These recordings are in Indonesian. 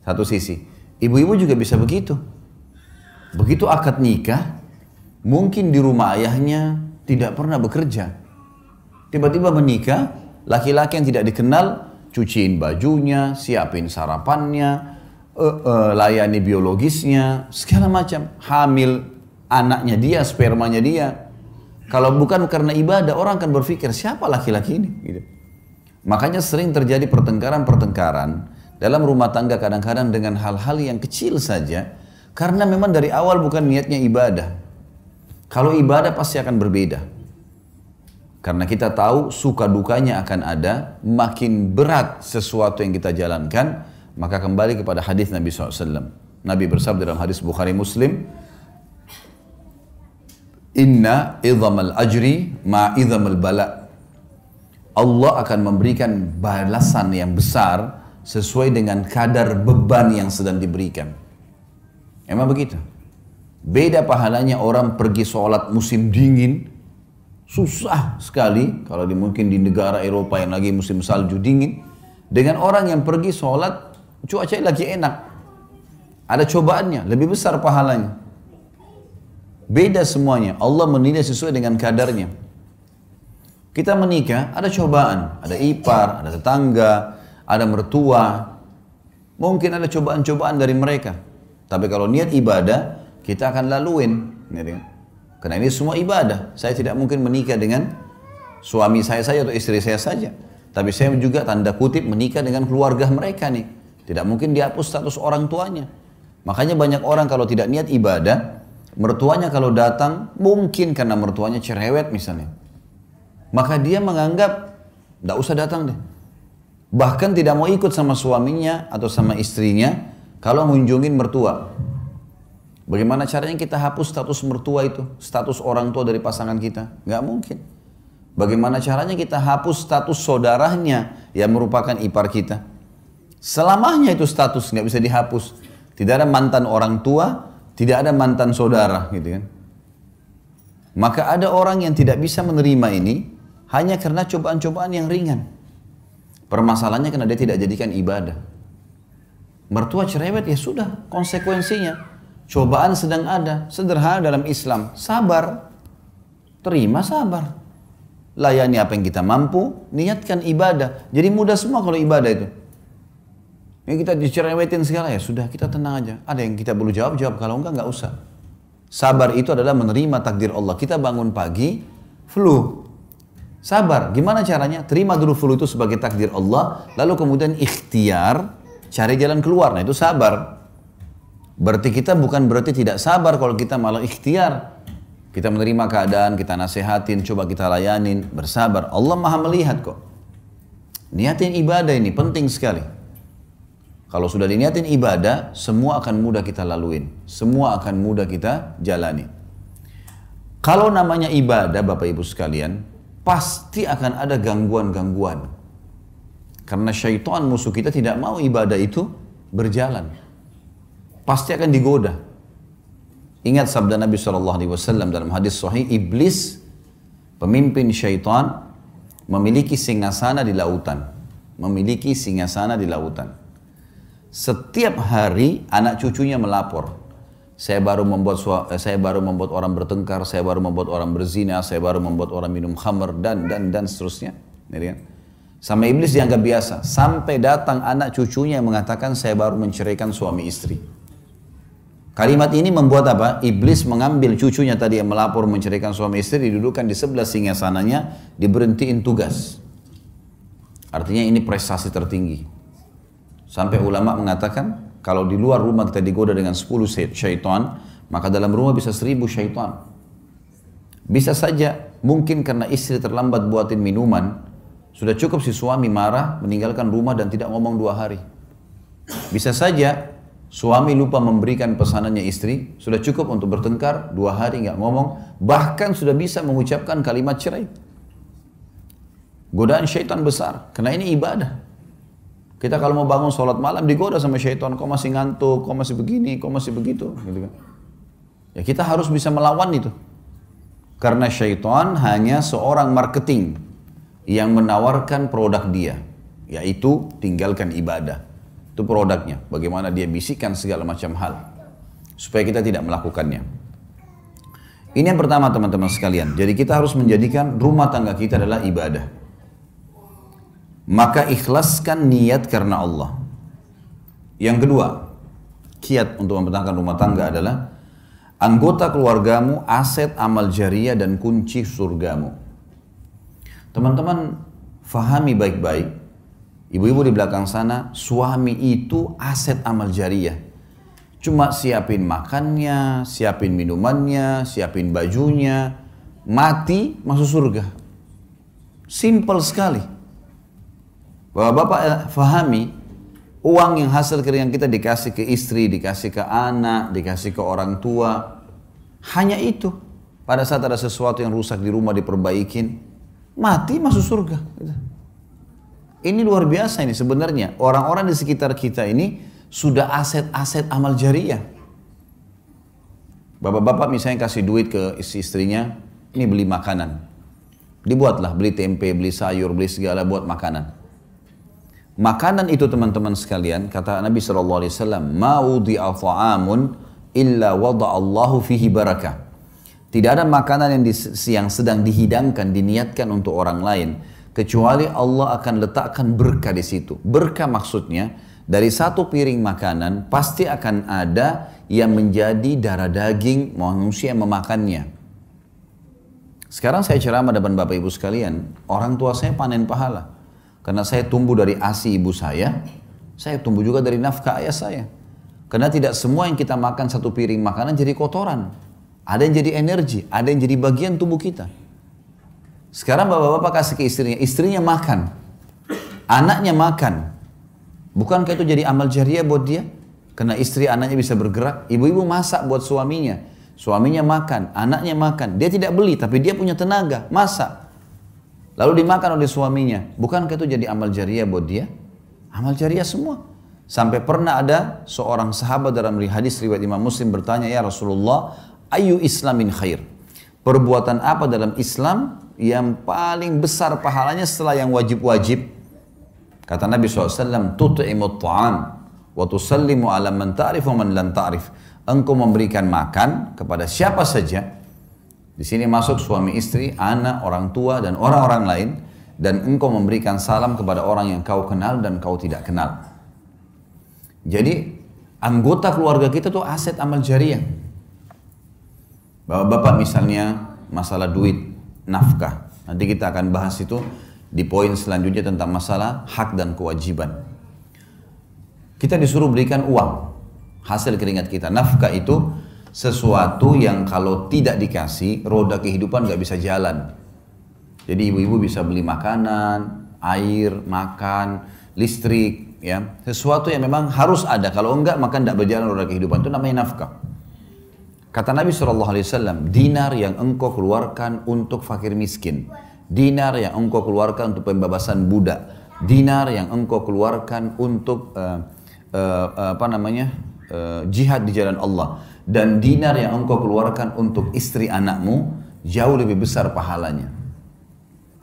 Satu sisi. Ibu-ibu juga bisa begitu. Begitu akad nikah, mungkin di rumah ayahnya tidak pernah bekerja. Tiba-tiba menikah, laki-laki yang tidak dikenal, cuciin bajunya, siapin sarapannya, layani biologisnya, segala macam. Hamil anaknya dia, spermanya dia. Kalau bukan karena ibadah, orang akan berpikir, siapa laki-laki ini? Gitu. Makanya sering terjadi pertengkaran-pertengkaran dalam rumah tangga kadang-kadang dengan hal-hal yang kecil saja, karena memang dari awal bukan niatnya ibadah. Kalau ibadah pasti akan berbeda. Karena kita tahu suka dukanya akan ada, makin berat sesuatu yang kita jalankan, maka kembali kepada hadis Nabi SAW. Nabi bersabda dalam hadis Bukhari Muslim, Inna idhamal ajri ma idhamal bala. Allah akan memberikan balasan yang besar sesuai dengan kadar beban yang sedang diberikan. Emang begitu? Beda pahalanya orang pergi sholat musim dingin, susah sekali kalau mungkin di negara Eropa yang lagi musim salju dingin, dengan orang yang pergi sholat cuaca lagi enak, ada cobaannya, lebih besar pahalanya. Beda semuanya, Allah menilai sesuai dengan kadarnya. Kita menikah, ada cobaan, ada ipar, ada tetangga, ada mertua, mungkin ada cobaan-cobaan dari mereka. Tapi kalau niat ibadah, kita akan laluin. Karena ini semua ibadah. Saya tidak mungkin menikah dengan suami saya saja atau istri saya saja. Tapi saya juga tanda kutip menikah dengan keluarga mereka nih. Tidak mungkin dihapus status orang tuanya. Makanya banyak orang kalau tidak niat ibadah, mertuanya kalau datang, mungkin karena mertuanya cerewet misalnya, maka dia menganggap, tidak usah datang deh. Bahkan tidak mau ikut sama suaminya atau sama istrinya kalau mengunjungin mertua. Bagaimana caranya kita hapus status mertua itu, status orang tua dari pasangan kita? Nggak mungkin. Bagaimana caranya kita hapus status saudaranya yang merupakan ipar kita? Selamanya itu status nggak bisa dihapus. Tidak ada mantan orang tua, tidak ada mantan saudara, gitu kan? Maka ada orang yang tidak bisa menerima ini hanya karena cobaan-cobaan yang ringan. Permasalahannya karena dia tidak jadikan ibadah. Mertua cerewet, ya sudah, konsekuensinya. Cobaan sedang ada, sederhana dalam Islam, sabar. Terima sabar. Layani apa yang kita mampu, niatkan ibadah. Jadi mudah semua kalau ibadah itu. Ini kita dicerewetin segala, ya sudah, kita tenang aja. Ada yang kita perlu jawab, kalau enggak usah. Sabar itu adalah menerima takdir Allah. Kita bangun pagi, flu. Sabar, gimana caranya? Terima dulu flu itu sebagai takdir Allah, lalu kemudian ikhtiar, cari jalan keluar. Nah itu sabar. Berarti kita bukan berarti tidak sabar kalau kita malah ikhtiar. Kita menerima keadaan, kita nasihatin, coba kita layanin, bersabar. Allah maha melihat kok. Niatin ibadah ini penting sekali. Kalau sudah diniatin ibadah, semua akan mudah kita laluin. Semua akan mudah kita jalani. Kalau namanya ibadah, Bapak Ibu sekalian, pasti akan ada gangguan-gangguan. Karena syaitan musuh kita tidak mau ibadah itu berjalan. Pasti akan digoda. Ingat sabda Nabi SAW dalam hadis sahih, iblis, pemimpin syaitan, memiliki singgasana di lautan. Memiliki singgasana di lautan. Setiap hari anak cucunya melapor. Saya baru membuat orang bertengkar, saya baru membuat orang berzina, saya baru membuat orang minum khamr, dan seterusnya. Sama iblis dianggap biasa. Sampai datang anak cucunya yang mengatakan, saya baru menceraikan suami istri. Kalimat ini membuat apa? Iblis mengambil cucunya tadi yang melapor menceraikan suami istri, didudukkan di sebelah singgasananya, diberhentiin tugas. Artinya ini prestasi tertinggi. Sampai ulama mengatakan, kalau di luar rumah kita digoda dengan 10 syaitan, maka dalam rumah bisa 1000 syaitan. Bisa saja, mungkin karena istri terlambat buatin minuman, sudah cukup si suami marah, meninggalkan rumah dan tidak ngomong 2 hari. Bisa saja, suami lupa memberikan pesanannya istri, sudah cukup untuk bertengkar, 2 hari nggak ngomong, bahkan sudah bisa mengucapkan kalimat cerai. Godaan syaitan besar, karena ini ibadah. Kita kalau mau bangun sholat malam digoda sama syaitan, kau masih ngantuk, kau masih begini, kau masih begitu, gitu kan? Ya kita harus bisa melawan itu. Karena syaitan hanya seorang marketing yang menawarkan produk dia, yaitu tinggalkan ibadah. Itu produknya, bagaimana dia bisikkan segala macam hal supaya kita tidak melakukannya. Ini yang pertama teman-teman sekalian. Jadi kita harus menjadikan rumah tangga kita adalah ibadah. Maka ikhlaskan niat karena Allah. Yang kedua, kiat untuk mempertahankan rumah tangga adalah anggota keluargamu, aset amal jariah dan kunci surgamu. Teman-teman fahami baik-baik, ibu-ibu di belakang sana, suami itu aset amal jariah. Cuma siapin makannya, siapin minumannya, siapin bajunya, mati masuk surga. Simple sekali. Bapak-bapak fahami, uang yang hasil keringat kita dikasih ke istri, dikasih ke anak, dikasih ke orang tua. Hanya itu. Pada saat ada sesuatu yang rusak di rumah diperbaikin, mati masuk surga. Ini luar biasa ini sebenarnya. Orang-orang di sekitar kita ini sudah aset-aset amal jariah. Bapak-bapak misalnya kasih duit ke istrinya, ini beli makanan. Dibuatlah, beli tempe, beli sayur, beli segala buat makanan. Makanan itu teman-teman sekalian, kata Nabi SAW, "Ma wudi'a ta'amun illa wada'allahu fihi barakah." Tidak ada makanan yang sedang dihidangkan, diniatkan untuk orang lain, kecuali Allah akan letakkan berkah di situ. Berkah maksudnya, dari satu piring makanan pasti akan ada yang menjadi darah daging manusia yang memakannya. Sekarang saya ceramah depan Bapak Ibu sekalian, orang tua saya panen pahala. Karena saya tumbuh dari ASI ibu saya tumbuh juga dari nafkah ayah saya. Karena tidak semua yang kita makan satu piring makanan jadi kotoran. Ada yang jadi energi, ada yang jadi bagian tubuh kita. Sekarang bapak-bapak kasih ke istrinya makan. Anaknya makan. Bukankah itu jadi amal jariah buat dia? Karena istri anaknya bisa bergerak. Ibu-ibu masak buat suaminya. Suaminya makan, anaknya makan. Dia tidak beli, tapi dia punya tenaga, masak. Lalu dimakan oleh suaminya. Bukankah itu jadi amal jariah buat dia? Amal jariah semua. Sampai pernah ada seorang sahabat dalam hadis riwayat Imam Muslim bertanya, "Ya Rasulullah, ayu islamin khair?" Perbuatan apa dalam Islam yang paling besar pahalanya setelah yang wajib-wajib? Kata Nabi SAW, "Tut'imut ta'am wa tusallimu ala man ta'rif wa man lam ta'rif." Engkau memberikan makan kepada siapa saja. Di sini masuk suami istri, anak, orang tua, dan orang-orang lain. Dan engkau memberikan salam kepada orang yang kau kenal dan kau tidak kenal. Jadi, anggota keluarga kita tuh aset amal jariah. Bapak-bapak misalnya, masalah duit, nafkah. Nanti kita akan bahas itu di poin selanjutnya tentang masalah hak dan kewajiban. Kita disuruh berikan uang, hasil keringat kita. Nafkah itu sesuatu yang kalau tidak dikasih, roda kehidupan gak bisa jalan. Jadi ibu-ibu bisa beli makanan, air, makan, listrik, ya. Sesuatu yang memang harus ada. Kalau enggak, maka tidak berjalan roda kehidupan. Itu namanya nafkah. Kata Nabi SAW, dinar yang engkau keluarkan untuk fakir miskin, dinar yang engkau keluarkan untuk pembebasan budak, dinar yang engkau keluarkan untuk jihad di jalan Allah, dan dinar yang engkau keluarkan untuk istri anakmu jauh lebih besar pahalanya,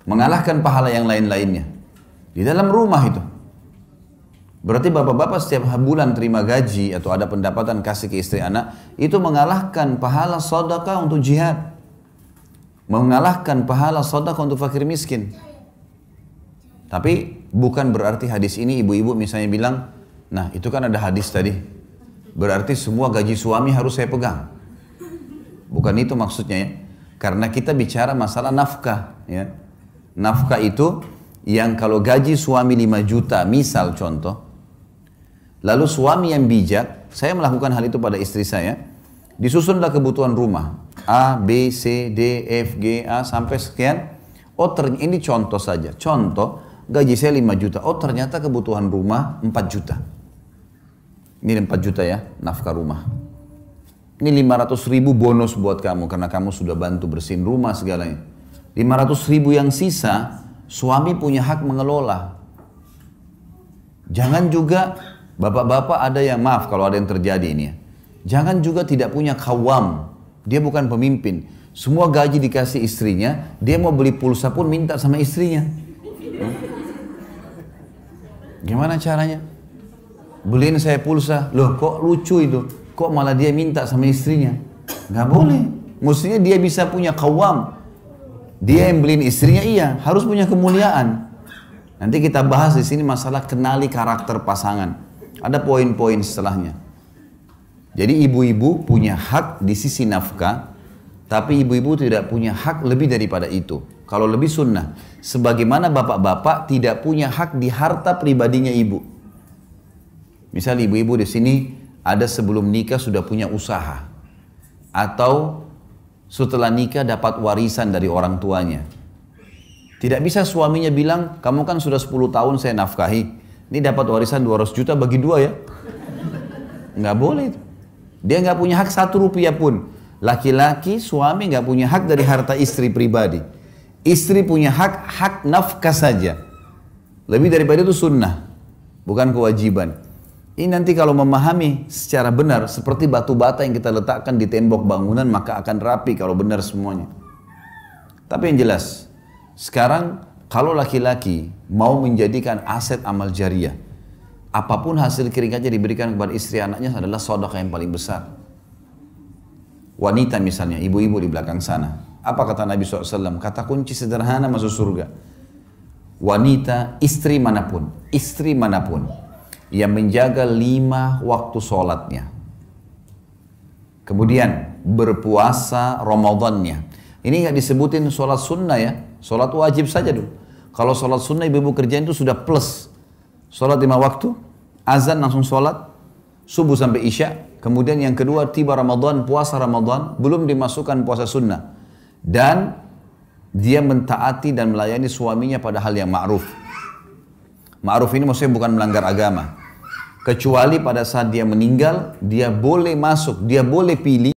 mengalahkan pahala yang lain-lainnya di dalam rumah itu. Berarti bapak-bapak setiap bulan terima gaji atau ada pendapatan kasih ke istri anak, itu mengalahkan pahala sedekah untuk jihad, mengalahkan pahala sedekah untuk fakir miskin. Tapi bukan berarti hadis ini ibu-ibu misalnya bilang, nah itu kan ada hadis tadi, berarti semua gaji suami harus saya pegang. Bukan itu maksudnya ya. Karena kita bicara masalah nafkah ya. Nafkah itu yang kalau gaji suami 5 juta misal contoh, lalu suami yang bijak, saya melakukan hal itu pada istri saya, disusunlah kebutuhan rumah A, B, C, D, F, G, A sampai sekian. Oh ini contoh saja, contoh gaji saya 5 juta, oh ternyata kebutuhan rumah 4 juta. Ini 4 juta ya, nafkah rumah. Ini 500.000 bonus buat kamu, karena kamu sudah bantu bersihin rumah segalanya. 500.000 yang sisa, suami punya hak mengelola. Jangan juga, bapak-bapak ada yang, maaf kalau ada yang terjadi ini ya. Jangan juga tidak punya kawam, dia bukan pemimpin. Semua gaji dikasih istrinya, dia mau beli pulsa pun minta sama istrinya. Gimana caranya? beliin saya pulsa. Loh kok lucu itu? Kok malah dia minta sama istrinya? Nggak boleh. Mestinya dia bisa punya qawwam. Dia yang beliin istrinya, iya, harus punya kemuliaan. Nanti kita bahas di sini masalah kenali karakter pasangan. Ada poin-poin setelahnya. Jadi ibu-ibu punya hak di sisi nafkah, tapi ibu-ibu tidak punya hak lebih daripada itu. Kalau lebih sunnah, sebagaimana bapak-bapak tidak punya hak di harta pribadinya ibu. Misal ibu-ibu di sini ada sebelum nikah sudah punya usaha, atau setelah nikah dapat warisan dari orang tuanya. Tidak bisa suaminya bilang, kamu kan sudah 10 tahun saya nafkahi, ini dapat warisan 200 juta bagi 2 ya. Nggak boleh itu. Dia nggak punya hak 1 rupiah pun. Laki-laki, suami nggak punya hak dari harta istri pribadi. Istri punya hak nafkah saja. Lebih daripada itu sunnah, bukan kewajiban. Ini nanti kalau memahami secara benar, seperti batu bata yang kita letakkan di tembok bangunan, maka akan rapi kalau benar semuanya. Tapi yang jelas, sekarang kalau laki-laki mau menjadikan aset amal jariah, apapun hasil keringatnya diberikan kepada istri anaknya adalah sedekah yang paling besar. Wanita misalnya, ibu-ibu di belakang sana. Apa kata Nabi SAW? Kata kunci sederhana masuk surga. Wanita, istri manapun yang menjaga 5 waktu sholatnya. Kemudian berpuasa Ramadannya. Ini nggak disebutin sholat sunnah ya, sholat wajib saja dulu. Kalau sholat sunnah ibu-ibu kerjain itu sudah plus. Sholat 5 waktu, azan langsung sholat, subuh sampai isya. Kemudian yang kedua tiba Ramadan, puasa Ramadan, belum dimasukkan puasa sunnah. Dan dia mentaati dan melayani suaminya pada hal yang ma'ruf. Ma'ruf ini maksudnya bukan melanggar agama. Kecuali pada saat dia meninggal, dia boleh masuk, dia boleh pilih